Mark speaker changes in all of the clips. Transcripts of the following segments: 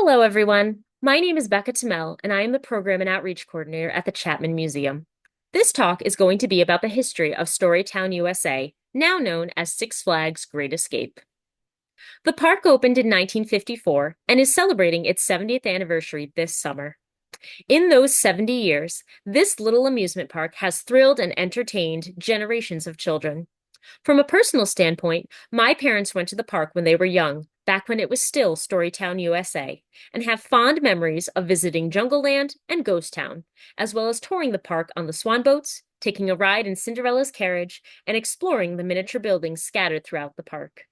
Speaker 1: Hello, everyone. My name is Becca Tommell, and I am the Program and Outreach Coordinator at the Chapman Museum. This talk is going to be about the history of Storytown USA, now known as Six Flags Great Escape. The park opened in 1954 and is celebrating its 70th anniversary this summer. In those 70 years, this little amusement park has thrilled and entertained generations of children. From a personal standpoint, my parents went to the park when they were young, back when it was still Storytown USA, and have fond memories of visiting Jungle Land and Ghost Town, as well as touring the park on the swan boats, taking a ride in Cinderella's carriage, and exploring the miniature buildings scattered throughout the park.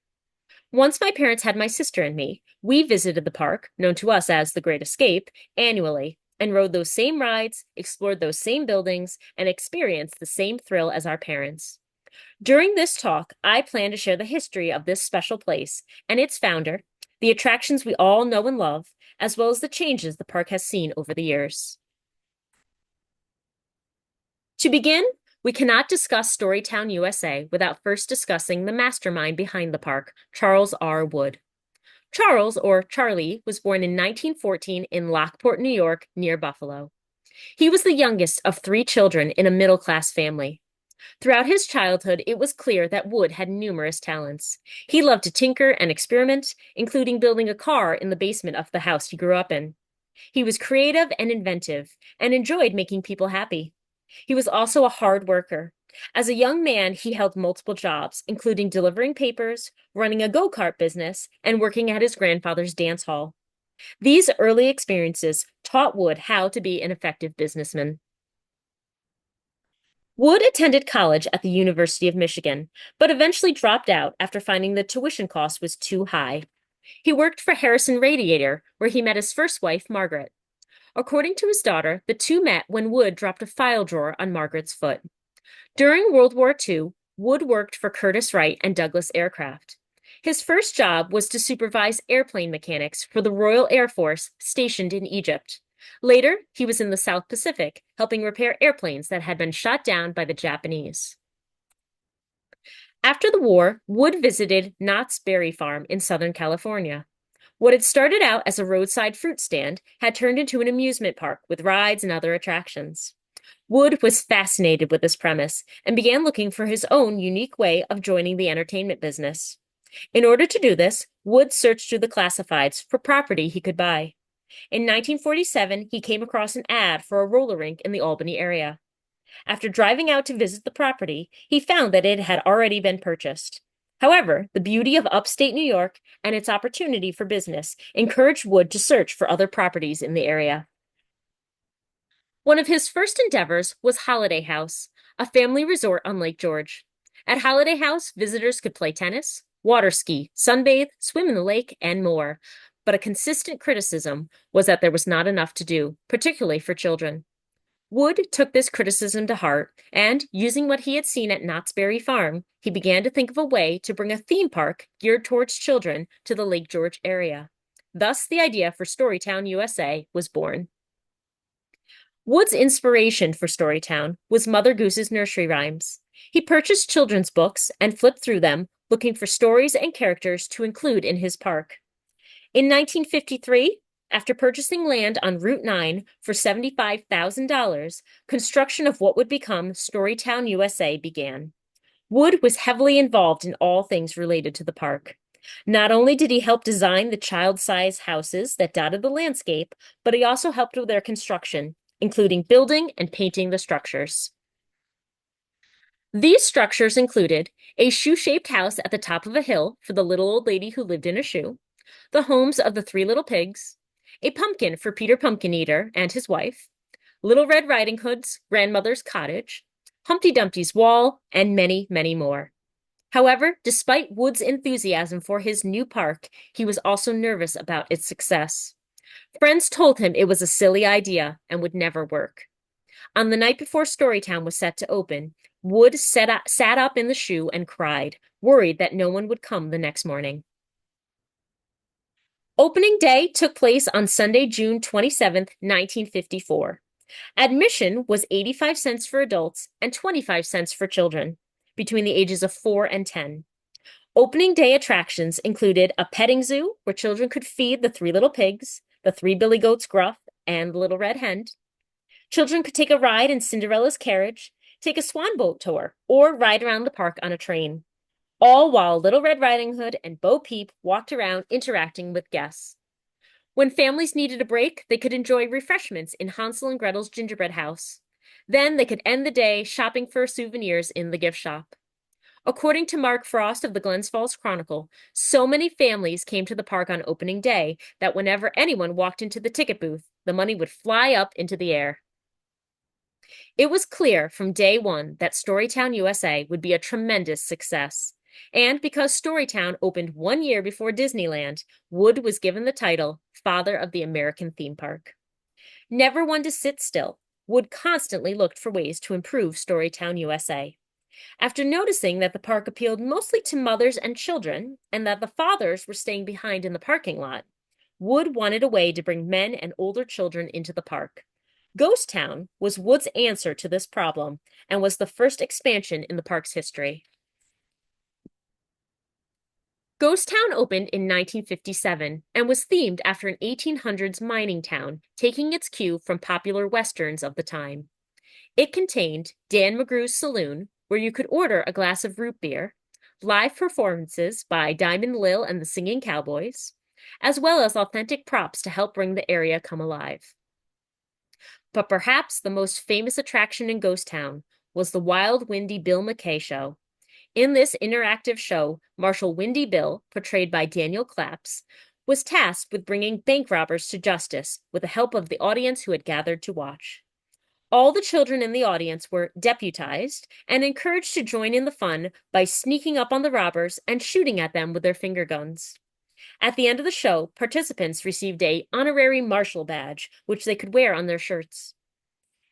Speaker 1: Once my parents had my sister and me, we visited the park, known to us as the Great Escape, annually, and rode those same rides, explored those same buildings, and experienced the same thrill as our parents. During this talk, I plan to share the history of this special place and its founder, the attractions we all know and love, as well as the changes the park has seen over the years. To begin, we cannot discuss Storytown USA without first discussing the mastermind behind the park, Charles R. Wood. Charles, or Charlie, was born in 1914 in Lockport, New York, near Buffalo. He was the youngest of three children in a middle-class family. Throughout his childhood, it was clear that Wood had numerous talents. He loved to tinker and experiment, including building a car in the basement of the house he grew up in. He was creative and inventive, and enjoyed making people happy. He was also a hard worker. As a young man, he held multiple jobs, including delivering papers, running a go-kart business, and working at his grandfather's dance hall. These early experiences taught Wood how to be an effective businessman. Wood attended college at the University of Michigan, but eventually dropped out after finding the tuition cost was too high. He worked for Harrison Radiator, where he met his first wife, Margaret. According to his daughter, the two met when Wood dropped a file drawer on Margaret's foot. During World War II, Wood worked for Curtiss-Wright and Douglas Aircraft. His first job was to supervise airplane mechanics for the Royal Air Force stationed in Egypt. Later, he was in the South Pacific, helping repair airplanes that had been shot down by the Japanese. After the war, Wood visited Knott's Berry Farm in Southern California. What had started out as a roadside fruit stand had turned into an amusement park with rides and other attractions. Wood was fascinated with this premise and began looking for his own unique way of joining the entertainment business. In order to do this, Wood searched through the classifieds for property he could buy. In 1947, he came across an ad for a roller rink in the Albany area. After driving out to visit the property, he found that it had already been purchased. However, the beauty of upstate New York and its opportunity for business encouraged Wood to search for other properties in the area. One of his first endeavors was Holiday House, a family resort on Lake George. At Holiday House, visitors could play tennis, water ski, sunbathe, swim in the lake, and more. But a consistent criticism was that there was not enough to do, particularly for children. Wood took this criticism to heart, and, using what he had seen at Knott's Berry Farm, he began to think of a way to bring a theme park geared towards children to the Lake George area. Thus, the idea for Storytown USA was born. Wood's inspiration for Storytown was Mother Goose's nursery rhymes. He purchased children's books and flipped through them, looking for stories and characters to include in his park. In 1953, after purchasing land on Route 9 for $75,000, construction of what would become Storytown USA began. Wood was heavily involved in all things related to the park. Not only did he help design the child-sized houses that dotted the landscape, but he also helped with their construction, including building and painting the structures. These structures included a shoe-shaped house at the top of a hill for the little old lady who lived in a shoe, the homes of the Three Little Pigs, a pumpkin for Peter Pumpkin Eater and his wife, Little Red Riding Hood's grandmother's cottage, Humpty Dumpty's wall, and many, many more. However, despite Wood's enthusiasm for his new park, he was also nervous about its success. Friends told him it was a silly idea and would never work. On the night before Storytown was set to open, Wood sat up in the shoe and cried, worried that no one would come the next morning. Opening day took place on Sunday, June 27, 1954. Admission was 85 cents for adults and 25 cents for children between the ages of 4 and 10. Opening day attractions included a petting zoo where children could feed the Three Little Pigs, the Three Billy Goats Gruff, and the Little Red Hen. Children could take a ride in Cinderella's carriage, take a swan boat tour, or ride around the park on a train, all while Little Red Riding Hood and Bo Peep walked around interacting with guests. When families needed a break, they could enjoy refreshments in Hansel and Gretel's gingerbread house. Then they could end the day shopping for souvenirs in the gift shop. According to Mark Frost of the Glens Falls Chronicle, so many families came to the park on opening day that whenever anyone walked into the ticket booth, the money would fly up into the air. It was clear from day one that Storytown USA would be a tremendous success. And because Storytown opened 1 year before Disneyland, Wood was given the title Father of the American Theme Park. Never one to sit still, Wood constantly looked for ways to improve Storytown USA. After noticing that the park appealed mostly to mothers and children, and that the fathers were staying behind in the parking lot, Wood wanted a way to bring men and older children into the park. Ghost Town was Wood's answer to this problem and was the first expansion in the park's history. Ghost Town opened in 1957 and was themed after an 1800s mining town, taking its cue from popular westerns of the time. It contained Dan McGrew's Saloon, where you could order a glass of root beer, live performances by Diamond Lil and the Singing Cowboys, as well as authentic props to help bring the area come alive. But perhaps the most famous attraction in Ghost Town was the Wild Windy Bill McKay Show. In this interactive show, Marshal Windy Bill, portrayed by Daniel Claps, was tasked with bringing bank robbers to justice with the help of the audience who had gathered to watch. All the children in the audience were deputized and encouraged to join in the fun by sneaking up on the robbers and shooting at them with their finger guns. At the end of the show, participants received an honorary marshal badge, which they could wear on their shirts.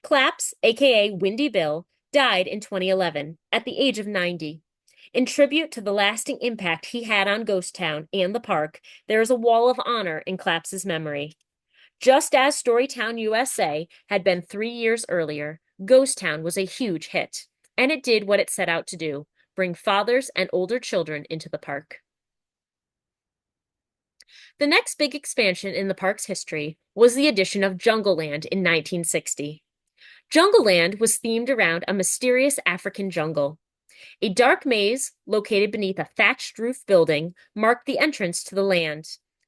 Speaker 1: Claps, aka Windy Bill, died in 2011 at the age of 90. In tribute to the lasting impact he had on Ghost Town and the park, there is a wall of honor in Claps's memory. Just as Storytown USA had been 3 years earlier, Ghost Town was a huge hit, and it did what it set out to do, bring fathers and older children into the park. The next big expansion in the park's history was the addition of Jungleland in 1960. Jungleland was themed around a mysterious African jungle. A dark maze located beneath a thatched roof building marked the entrance to the land,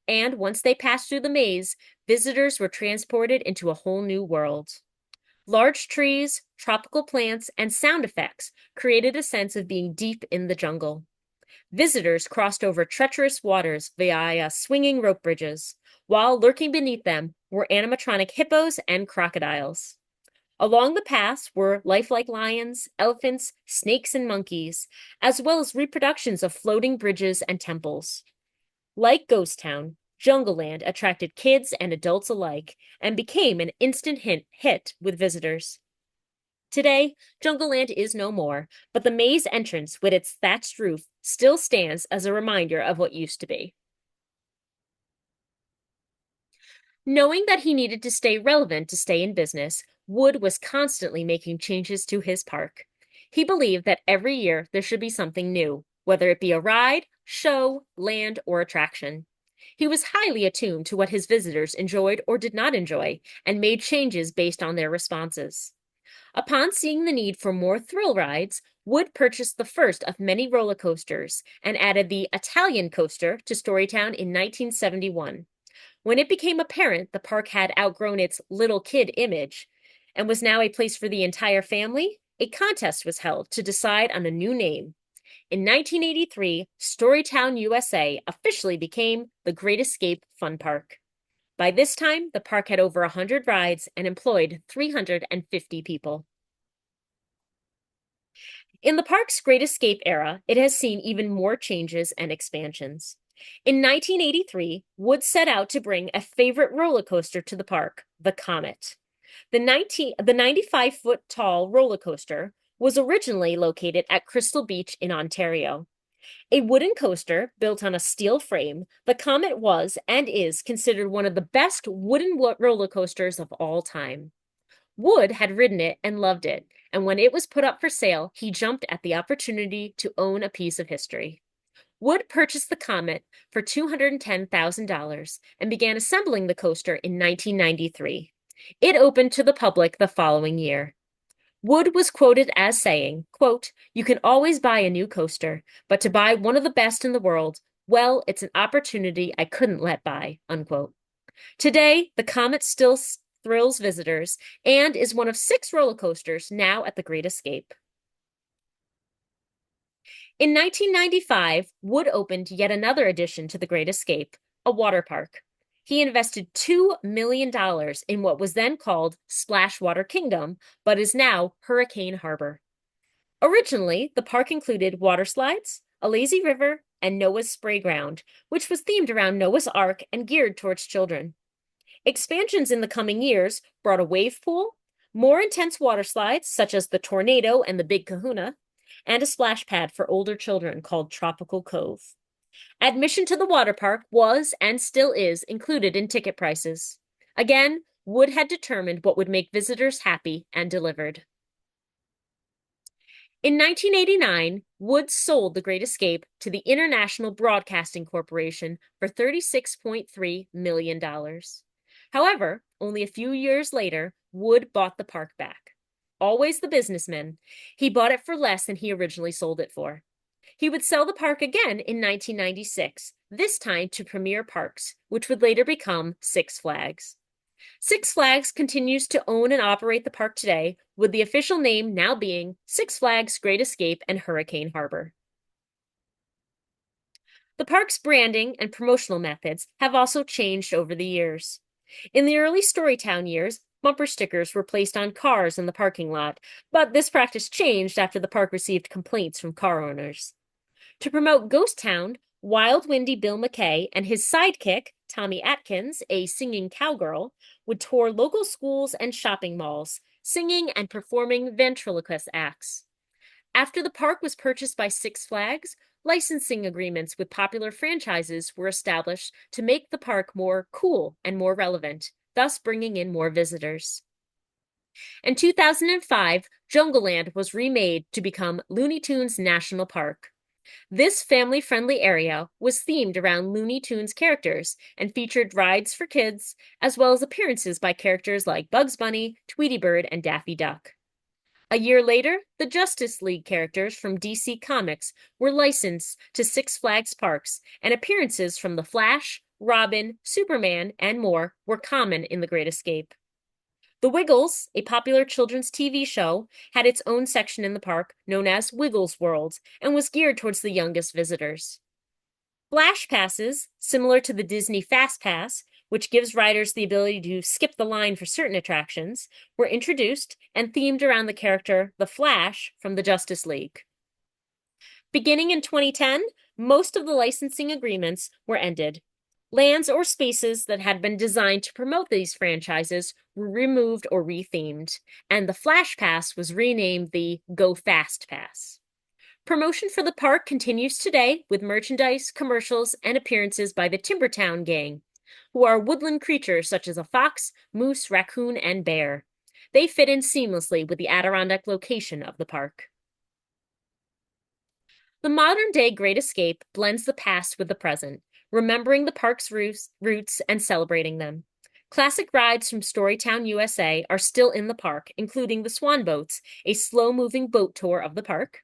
Speaker 1: and once they passed through the maze, visitors were transported into a whole new world. Large trees, tropical plants, and sound effects created a sense of being deep in the jungle. Visitors crossed over treacherous waters via swinging rope bridges, while lurking beneath them were animatronic hippos and crocodiles. Along the paths were lifelike lions, elephants, snakes, and monkeys, as well as reproductions of floating bridges and temples. Like Ghost Town, Jungleland attracted kids and adults alike and became an instant hit with visitors. Today, Jungleland is no more, but the maze entrance with its thatched roof still stands as a reminder of what used to be. Knowing that he needed to stay relevant to stay in business, Wood was constantly making changes to his park. He believed that every year there should be something new, whether it be a ride, show, land, or attraction. He was highly attuned to what his visitors enjoyed or did not enjoy and made changes based on their responses. Upon seeing the need for more thrill rides, Wood purchased the first of many roller coasters and added the Italian coaster to Storytown in 1971. When it became apparent the park had outgrown its little kid image and was now a place for the entire family, a contest was held to decide on a new name. In 1983, Storytown USA officially became the Great Escape Fun Park. By this time, the park had over 100 rides and employed 350 people. In the park's Great Escape era, it has seen even more changes and expansions. In 1983, Wood set out to bring a favorite roller coaster to the park, the Comet. The 95-foot tall roller coaster was originally located at Crystal Beach in Ontario. A wooden coaster built on a steel frame, the Comet was and is considered one of the best wooden roller coasters of all time. Wood had ridden it and loved it, and when it was put up for sale, he jumped at the opportunity to own a piece of history. Wood purchased the Comet for $210,000 and began assembling the coaster in 1993. It opened to the public the following year. Wood was quoted as saying, quote, "You can always buy a new coaster, but to buy one of the best in the world, well, it's an opportunity I couldn't let by," unquote. Today, the Comet still thrills visitors and is one of 6 roller coasters now at the Great Escape. In 1995, Wood opened yet another addition to the Great Escape, a water park. He invested $2 million in what was then called Splashwater Kingdom, but is now Hurricane Harbor. Originally, the park included water slides, a lazy river, and Noah's Spray Ground, which was themed around Noah's Ark and geared towards children. Expansions in the coming years brought a wave pool, more intense water slides, such as the Tornado and the Big Kahuna, and a splash pad for older children called Tropical Cove. Admission to the water park was and still is included in ticket prices. Again, Wood had determined what would make visitors happy and delivered. In 1989, Wood sold The Great Escape to the International Broadcasting Corporation for $36.3 million. However, only a few years later, Wood bought the park back. Always the businessman, he bought it for less than he originally sold it for. He would sell the park again in 1996, this time to Premier Parks, which would later become Six Flags. Six Flags continues to own and operate the park today, with the official name now being Six Flags Great Escape and Hurricane Harbor. The park's branding and promotional methods have also changed over the years. In the early Storytown years, bumper stickers were placed on cars in the parking lot, but this practice changed after the park received complaints from car owners. To promote Ghost Town, Wild Windy Bill McKay and his sidekick, Tommy Atkins, a singing cowgirl, would tour local schools and shopping malls, singing and performing ventriloquist acts. After the park was purchased by Six Flags, licensing agreements with popular franchises were established to make the park more cool and more relevant, thus bringing in more visitors. In 2005, Jungleland was remade to become Looney Tunes National Park. This family-friendly area was themed around Looney Tunes characters and featured rides for kids, as well as appearances by characters like Bugs Bunny, Tweety Bird, and Daffy Duck. A year later, the Justice League characters from DC Comics were licensed to Six Flags Parks, and appearances from The Flash, Robin, Superman, and more were common in The Great Escape. The Wiggles, a popular children's TV show, had its own section in the park known as Wiggles World and was geared towards the youngest visitors. Flash passes, similar to the Disney Fast Pass, which gives riders the ability to skip the line for certain attractions, were introduced and themed around the character The Flash from the Justice League. Beginning in 2010, most of the licensing agreements were ended. Lands or spaces that had been designed to promote these franchises were removed or rethemed, and the Flash Pass was renamed the Go Fast Pass. Promotion for the park continues today with merchandise, commercials, and appearances by the Timbertown Gang, who are woodland creatures such as a fox, moose, raccoon, and bear. They fit in seamlessly with the Adirondack location of the park. The modern-day Great Escape blends the past with the present, remembering the park's roots and celebrating them. Classic rides from Storytown USA are still in the park, including the Swan Boats, a slow-moving boat tour of the park.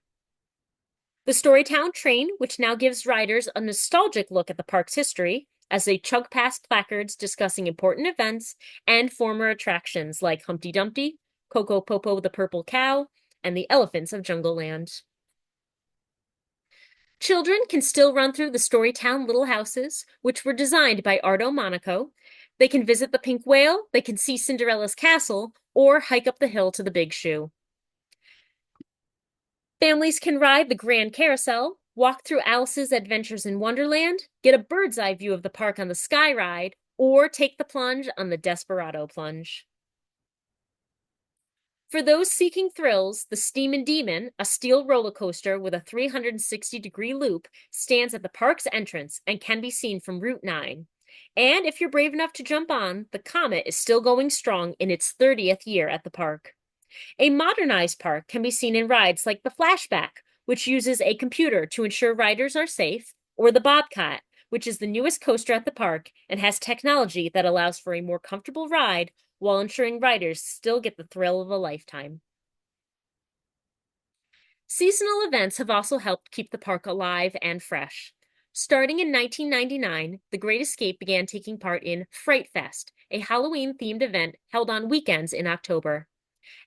Speaker 1: The Storytown train, which now gives riders a nostalgic look at the park's history, as they chug past placards discussing important events and former attractions like Humpty Dumpty, Coco Popo the Purple Cow, and the Elephants of Jungleland. Children can still run through the Storytown Little Houses, which were designed by Ardo Monaco. They can visit the Pink Whale, they can see Cinderella's castle, or hike up the hill to the Big Shoe. Families can ride the Grand Carousel, walk through Alice's Adventures in Wonderland, get a bird's eye view of the park on the Sky Ride, or take the plunge on the Desperado Plunge. For those seeking thrills, the Steamin' Demon, a steel roller coaster with a 360-degree loop, stands at the park's entrance and can be seen from Route 9. And if you're brave enough to jump on, the Comet is still going strong in its 30th year at the park. A modernized park can be seen in rides like the Flashback, which uses a computer to ensure riders are safe, or the Bobcat, which is the newest coaster at the park and has technology that allows for a more comfortable ride while ensuring riders still get the thrill of a lifetime. Seasonal events have also helped keep the park alive and fresh. Starting in 1999, The Great Escape began taking part in Fright Fest, a Halloween-themed event held on weekends in October.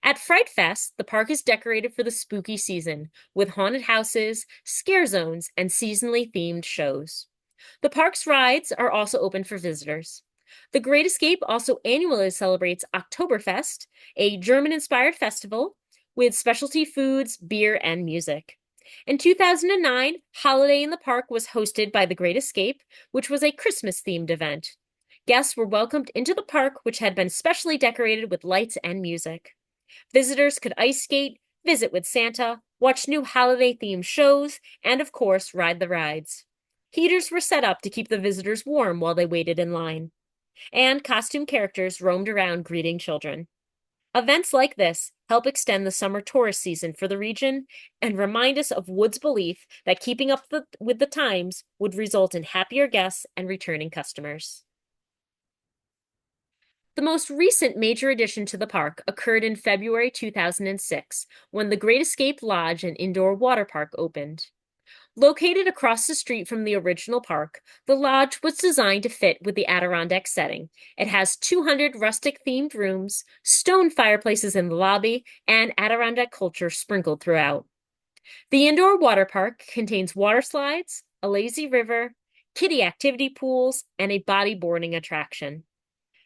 Speaker 1: At Fright Fest, the park is decorated for the spooky season, with haunted houses, scare zones, and seasonally themed shows. The park's rides are also open for visitors. The Great Escape also annually celebrates Oktoberfest, a German-inspired festival with specialty foods, beer, and music. In 2009, Holiday in the Park was hosted by The Great Escape, which was a Christmas-themed event. Guests were welcomed into the park, which had been specially decorated with lights and music. Visitors could ice skate, visit with Santa, watch new holiday-themed shows, and of course, ride the rides. Heaters were set up to keep the visitors warm while they waited in line. And costume characters roamed around greeting children. Events like this help extend the summer tourist season for the region and remind us of Wood's belief that keeping up with the times would result in happier guests and returning customers. The most recent major addition to the park occurred in February 2006, when the Great Escape Lodge and Indoor Water Park opened. Located across the street from the original park, the lodge was designed to fit with the Adirondack setting. It has 200 rustic-themed rooms, stone fireplaces in the lobby, and Adirondack culture sprinkled throughout. The indoor water park contains water slides, a lazy river, kiddie activity pools, and a bodyboarding attraction.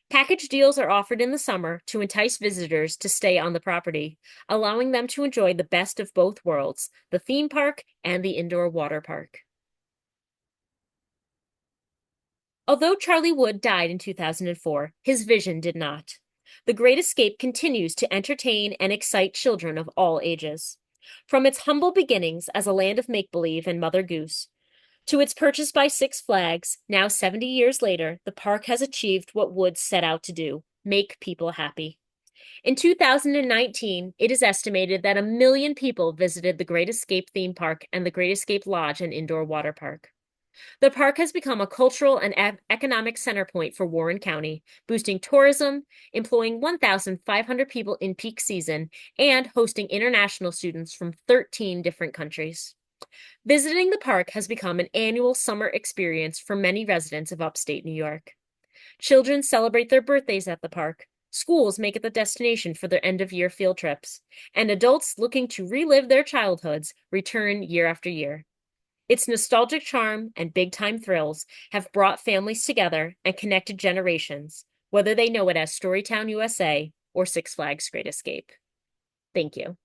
Speaker 1: Package deals are offered in the summer to entice visitors to stay on the property, allowing them to enjoy the best of both worlds, the theme park and the indoor water park. Although Charlie Wood died in 2004, his vision did not. The Great Escape continues to entertain and excite children of all ages. From its humble beginnings as a land of make-believe and Mother Goose, to its purchase by Six Flags, now 70 years later, the park has achieved what Wood set out to do: make people happy. In 2019, it is estimated that 1 million people visited the Great Escape theme park and the Great Escape Lodge and Indoor Water Park. The park has become a cultural and economic center point for Warren County, boosting tourism, employing 1,500 people in peak season, and hosting international students from 13 different countries. Visiting the park has become an annual summer experience for many residents of upstate New York. Children celebrate their birthdays at the park, schools make it the destination for their end-of-year field trips, and adults looking to relive their childhoods return year after year. Its nostalgic charm and big-time thrills have brought families together and connected generations, whether they know it as Storytown USA or Six Flags Great Escape. Thank you.